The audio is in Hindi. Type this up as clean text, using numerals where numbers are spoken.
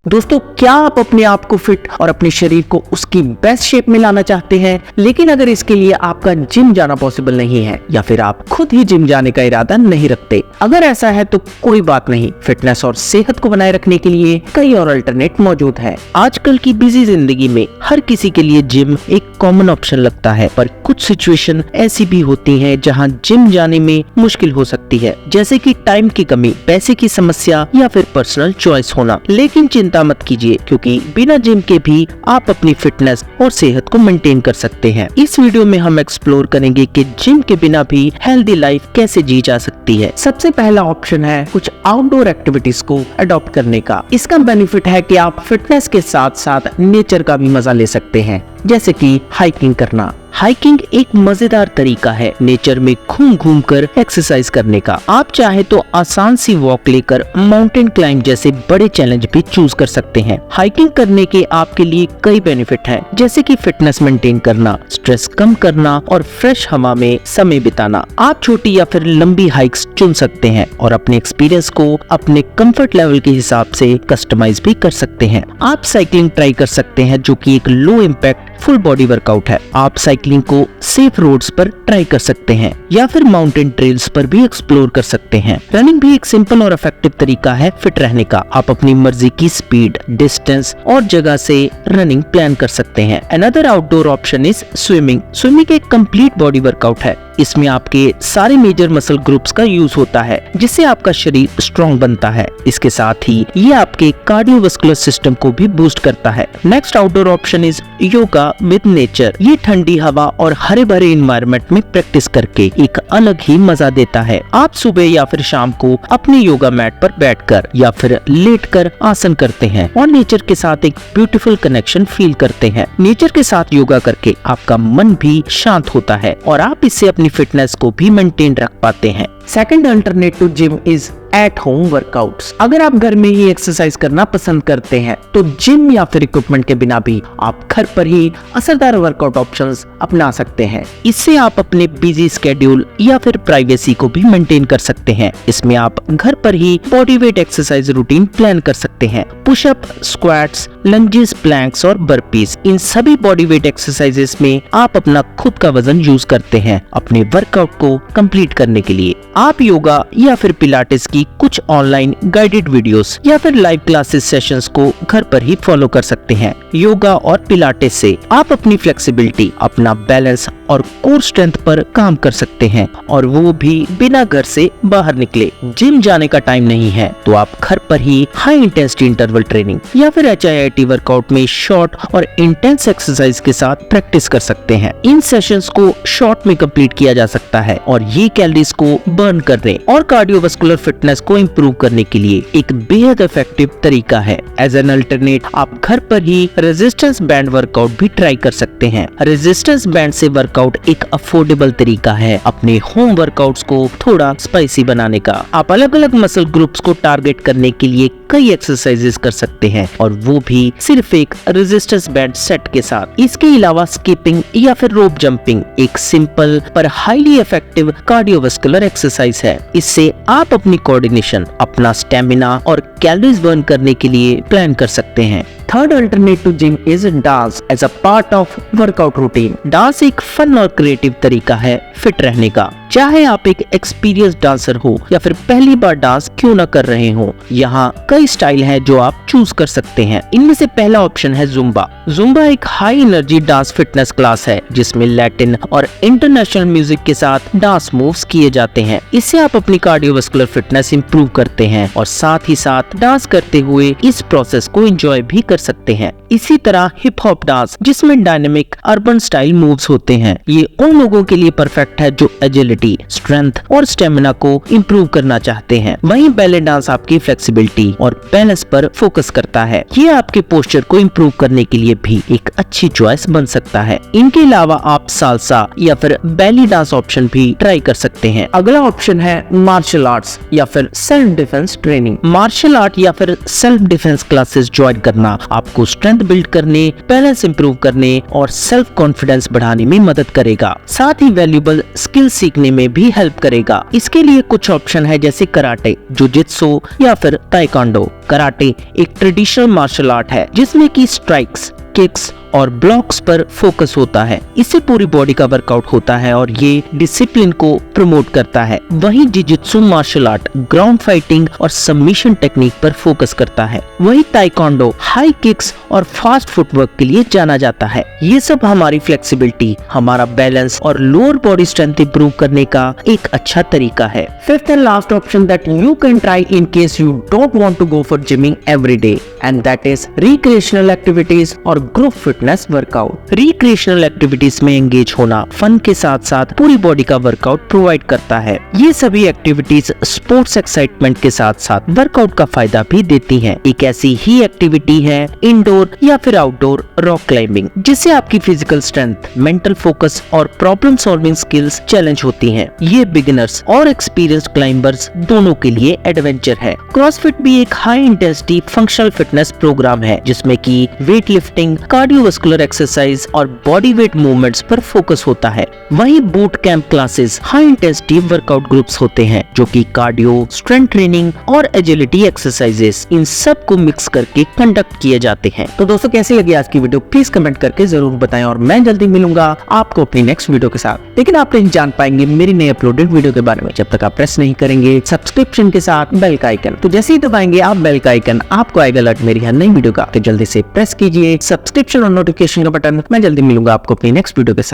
दोस्तों, क्या आप अपने आप को फिट और अपने शरीर को उसकी बेस्ट शेप में लाना चाहते हैं, लेकिन अगर इसके लिए आपका जिम जाना पॉसिबल नहीं है या फिर आप खुद ही जिम जाने का इरादा नहीं रखते? अगर ऐसा है तो कोई बात नहीं, फिटनेस और सेहत को बनाए रखने के लिए कई और अल्टरनेट मौजूद है। आजकल की बिजी जिंदगी में हर किसी के लिए जिम एक कॉमन ऑप्शन लगता है, पर कुछ सिचुएशन ऐसी भी होती हैं जहां जिम जाने में मुश्किल हो सकती है, जैसे कि टाइम की कमी, पैसे की समस्या या फिर पर्सनल चॉइस होना। लेकिन चिंता मत कीजिए, क्योंकि बिना जिम के भी आप अपनी फिटनेस और सेहत को मेंटेन कर सकते हैं। इस वीडियो में हम एक्सप्लोर करेंगे कि जिम के बिना भी हेल्दी लाइफ कैसे जी जा सकती है। सबसे पहला ऑप्शन है कुछ आउटडोर एक्टिविटीज को अडॉप्ट करने का। इसका बेनिफिट है कि आप फिटनेस के साथ साथ नेचर का भी मजा ले सकते हैं, जैसे कि हाइकिंग करना। हाइकिंग एक मजेदार तरीका है नेचर में घूम घूम कर एक्सरसाइज करने का। आप चाहे तो आसान सी वॉक लेकर माउंटेन क्लाइंब जैसे बड़े चैलेंज भी चूज कर सकते हैं। हाइकिंग करने के आपके लिए कई बेनिफिट हैं, जैसे कि फिटनेस मेंटेन करना, स्ट्रेस कम करना और फ्रेश हवा में समय बिताना। आप छोटी या फिर लंबी हाइक्स चुन सकते हैं और अपने एक्सपीरियंस को अपने कंफर्ट लेवल के हिसाब से कस्टमाइज भी कर सकते हैं। आप साइकिलिंग ट्राई कर सकते हैं, जो कि एक low impact full body workout है। आप साइकिलिंग को सेफ रोड्स पर ट्राई कर सकते हैं या फिर माउंटेन ट्रेल्स पर भी एक्सप्लोर कर सकते हैं। रनिंग भी एक सिंपल और इफेक्टिव तरीका है फिट रहने का। आप अपनी मर्जी की स्पीड, डिस्टेंस और जगह से रनिंग प्लान कर सकते हैं। Another outdoor option is swimming. Swimming एक कंप्लीट बॉडी वर्कआउट है। इसमें आपके सारे मेजर मसल ग्रुप्स का यूज होता है, जिससे आपका शरीर स्ट्रॉन्ग बनता है। इसके साथ ही ये आपके कार्डियोवास्कुलर सिस्टम को भी बूस्ट करता है। Next outdoor option is yoga with nature. ये ठंडी हवा और हरे भरे एनवायरनमेंट में प्रैक्टिस करके एक अलग ही मजा देता है। आप सुबह या फिर शाम को अपने योगा मैट पर बैठकर या फिर लेटकर आसन करते हैं और नेचर के साथ एक ब्यूटीफुल कनेक्शन फील करते हैं। नेचर के साथ योगा करके आपका मन भी शांत होता है और आप इससे अपनी फिटनेस को भी मेंटेन रख पाते हैं। Second alternate to gym is at home workouts. अगर आप घर में ही एक्सरसाइज करना पसंद करते हैं तो जिम या फिर इक्विपमेंट के बिना भी आप घर पर ही असरदार वर्कआउट ऑप्शंस अपना सकते हैं। इससे आप अपने बिजी स्केड्यूल या फिर प्राइवेसी को भी मेंटेन कर सकते हैं। इसमें आप घर पर ही body weight exercise routine plan कर सकते हैं। पुशअप, स्क्वाट्स, लंजेस, प्लैंक्स और बर्पीज, इन सभी बॉडी वेट एक्सरसाइजेस में आप अपना खुद का वजन यूज करते हैं अपने वर्कआउट को कंप्लीट करने के लिए। आप योगा या फिर पिलाटेस की कुछ ऑनलाइन गाइडेड वीडियोस या फिर लाइव क्लासेस सेशंस को घर पर ही फॉलो कर सकते हैं। योगा और पिलाटेस से आप अपनी फ्लेक्सिबिलिटी, अपना बैलेंस और कोर स्ट्रेंथ पर काम कर सकते हैं, और वो भी बिना घर से बाहर निकले। जिम जाने का टाइम नहीं है तो आप घर पर ही हाई इंटेंसिटी इंटरवल ट्रेनिंग या फिर HIIT वर्कआउट में शॉर्ट और इंटेंस एक्सरसाइज के साथ प्रैक्टिस कर सकते हैं। इन सेशंस को शॉर्ट में कंप्लीट किया जा सकता है और ये कैलोरीज को बर्न करने और कार्डियोवास्कुलर फिटनेस को इंप्रूव करने के लिए एक बेहद इफेक्टिव तरीका है। एज एन अल्टरनेट आप घर पर ही रेजिस्टेंस बैंड वर्कआउट भी ट्राई कर सकते हैं। रेजिस्टेंस बैंड से वर्कआउट एक अफोर्डेबल तरीका है अपने होम वर्कआउट्स को थोड़ा स्पाइसी बनाने का। आप अलग अलग मसल ग्रुप्स को टारगेट करने के लिए कई एक्सरसाइजेस कर सकते हैं, और वो भी सिर्फ एक रेजिस्टेंस बैंड सेट के साथ। इसके अलावा स्किपिंग या फिर रोप जंपिंग एक सिंपल पर हाईली इफेक्टिव कार्डियोवास्कुलर एक्सरसाइज है। इससे आप अपनी कोऑर्डिनेशन, अपना स्टेमिना और कैलोरीज बर्न करने के लिए प्लान कर सकते हैं। Third alternate to gym is dance as a part of workout routine. Dance एक फन और क्रिएटिव तरीका है फिट रहने का। चाहे आप एक एक्सपीरियंस डांसर हो या फिर पहली बार डांस क्यों न कर रहे हो, यहाँ कई स्टाइल हैं जो आप चूज कर सकते हैं। इनमें से पहला ऑप्शन है जुम्बा। जुम्बा एक high energy dance fitness class है जिसमें लैटिन और इंटरनेशनल म्यूजिक के साथ डांस मूव्स किए जाते हैं। इससे आप अपनी कार्डियोवास्कुलर फिटनेस इंप्रूव करते हैं और साथ ही साथ डांस करते हुए इस प्रोसेस को एंजॉय भी कर सकते हैं। इसी तरह हिप हॉप डांस, जिसमें डायनेमिक अर्बन स्टाइल मूव्स होते हैं, ये उन लोगों के लिए परफेक्ट है जो एजिलिटी, स्ट्रेंथ और स्टेमिना को इंप्रूव करना चाहते हैं। वहीं बैले डांस आपकी फ्लेक्सिबिलिटी और बैलेंस पर फोकस करता है। ये आपके पोस्चर को इंप्रूव करने के लिए भी एक अच्छी चॉइस बन सकता है। इनके अलावा आप सालसा या फिर बैली डांस ऑप्शन भी ट्राई कर सकते हैं। अगला ऑप्शन है मार्शल आर्ट्स या फिर self defence training. Martial art या फिर सेल्फ डिफेंस क्लासेस ज्वाइन करना आपको स्ट्रेंथ बिल्ड करने, बैलेंस इंप्रूव करने और सेल्फ कॉन्फिडेंस बढ़ाने में मदद करेगा। साथ ही वैल्यूएबल स्किल सीखने में भी हेल्प करेगा। इसके लिए कुछ ऑप्शन है जैसे कराटे, जुजित्सु या फिर ताइक्वांडो। कराटे एक ट्रेडिशनल मार्शल आर्ट है जिसमें की स्ट्राइक्स, किक्स और ब्लॉक्स पर फोकस होता है। इससे पूरी बॉडी का वर्कआउट होता है और ये डिसिप्लिन को प्रमोट करता है। वहीं jujitsu martial art ground fighting और सबमिशन टेक्निक पर फोकस करता है। वहीं ताइक्वांडो हाई किक्स और फास्ट फुटवर्क के लिए जाना जाता है। ये सब हमारी फ्लेक्सिबिलिटी, हमारा बैलेंस और लोअर बॉडी स्ट्रेंथ इंप्रूव करने का एक अच्छा तरीका है। Fifth and last option that you can try in case you don't want to go for gymming every day, and that is recreational activities और group fitness workout. Recreational activities में एंगेज होना फन के साथ साथ पूरी बॉडी का वर्कआउट प्रोवाइड करता है। ये सभी एक्टिविटीज स्पोर्ट्स एक्साइटमेंट के साथ साथ वर्कआउट का फायदा भी देती हैं। एक ऐसी ही एक्टिविटी है इंडोर या फिर आउटडोर रॉक क्लाइंबिंग, जिससे आपकी फिजिकल स्ट्रेंथ, मेंटल फोकस और प्रॉब्लम सॉल्विंग स्किल्स चैलेंज होती हैं। ये बिगिनर्स और एक्सपीरियंस्ड क्लाइंबर्स दोनों के लिए एडवेंचर है। क्रॉसफिट भी एक high intensity functional fitness programme है जिसमें की वेट लिफ्टिंग, कार्डियोवास्कुलर एक्सरसाइज और बॉडी वेट मूवमेंट्स पर फोकस होता है। वहीं boot camp classes high intensity workout groups होते हैं जो कि कार्डियो, स्ट्रेंथ ट्रेनिंग और एजिलिटी एक्सरसाइजेस इन सब को मिक्स करके कंडक्ट किए जाते हैं। तो दोस्तों, कैसी लगी आज की वीडियो प्लीज कमेंट करके जरूर बताएं और मैं जल्दी मिलूंगा आपको अपनी नेक्स्ट वीडियो के साथ। लेकिन आप नहीं जान पाएंगे मेरी नई अपलोडेड वीडियो के बारे में जब तक आप प्रेस नहीं करेंगे सब्सक्रिप्शन के साथ बेल का आइकन। तो जैसे ही दबाएंगे आप बेल का आइकन, आपको आएगा अलर्ट मेरी हर नई वीडियो का। तो जल्दी से प्रेस कीजिए सब्सक्रिप्शन और नोटिफिकेशन का बटन। मैं जल्दी मिलूंगा आपको अपनी नेक्स्ट वीडियो के साथ।